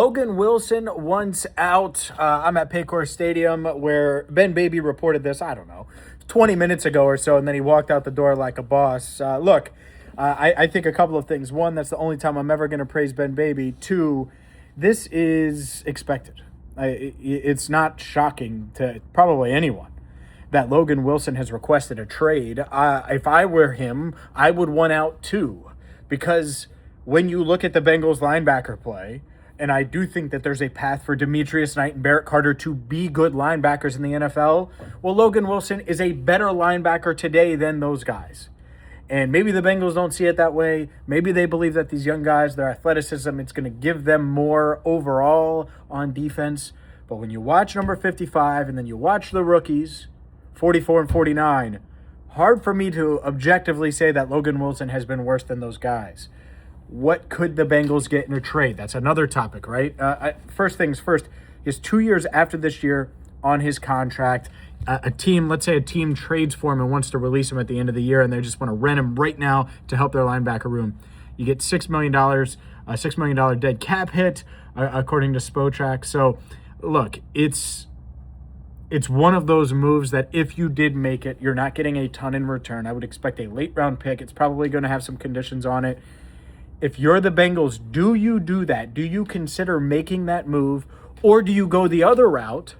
Logan Wilson wants out. I'm at Paycor Stadium where Ben Baby reported this, I don't know, 20 minutes ago or so, and then he walked out the door like a boss. I think a couple of things. One, that's the only time I'm ever going to praise Ben Baby. Two, this is expected. It's not shocking to probably anyone that Logan Wilson has requested a trade. If I were him, I would want out too, because when you look at the Bengals linebacker play, and I do think that there's a path for Demetrius Knight and Barrett Carter to be good linebackers in the NFL. Well, Logan Wilson is a better linebacker today than those guys. And maybe the Bengals don't see it that way. Maybe they believe that these young guys, their athleticism, it's going to give them more overall on defense. But when you watch number 55 and then you watch the rookies, 44 and 49, hard for me to objectively say that Logan Wilson has been worse than those guys. What could the Bengals get in a trade? That's another topic, right? First things first, is 2 years after this year on his contract. Let's say a team trades for him and wants to release him at the end of the year, and they just want to rent him right now to help their linebacker room. You get $6 million, a $6 million dead cap hit, according to Spotrac. So, look, it's one of those moves that if you did make it, you're not getting a ton in return. I would expect a late-round pick. It's probably going to have some conditions on it. If you're the Bengals, do you do that? Do you consider making that move, or do you go the other route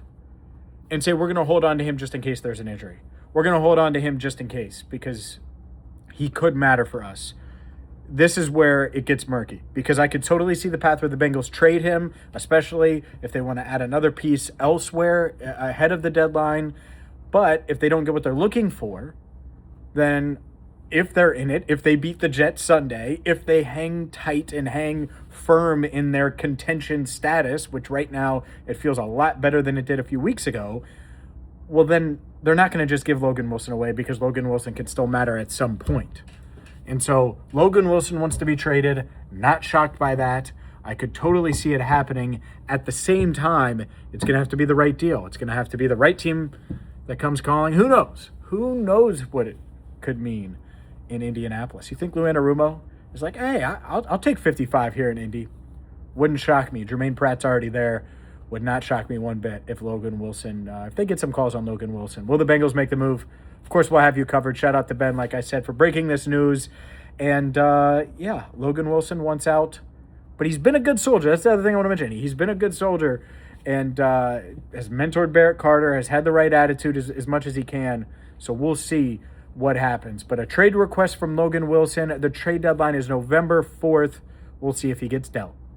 and say, we're going to hold on to him just in case there's an injury? We're going to hold on to him just in case because he could matter for us. This is where it gets murky, because I could totally see the path where the Bengals trade him, especially if they want to add another piece elsewhere ahead of the deadline. But if they don't get what they're looking for, then if they're in it, if they beat the Jets Sunday, if they hang tight and hang firm in their contention status, which right now it feels a lot better than it did a few weeks ago, well, then they're not going to just give Logan Wilson away, because Logan Wilson can still matter at some point. And so Logan Wilson wants to be traded. Not shocked by that. I could totally see it happening. At the same time, it's going to have to be the right deal. It's going to have to be the right team that comes calling. Who knows? Who knows what it could mean in Indianapolis? You think Lou Anarumo is like, hey, I'll take 55 here in Indy. Wouldn't shock me. Jermaine Pratt's already there. Would not shock me one bit if Logan Wilson, if they get some calls on Logan Wilson. Will the Bengals make the move? Of course, we'll have you covered. Shout out to Ben, like I said, for breaking this news. And Logan Wilson wants out, but he's been a good soldier. That's the other thing I want to mention. He's been a good soldier and has mentored Barrett Carter, has had the right attitude as much as he can. So we'll see what happens. But a trade request from Logan Wilson. The trade deadline is November 4th. We'll see if he gets dealt.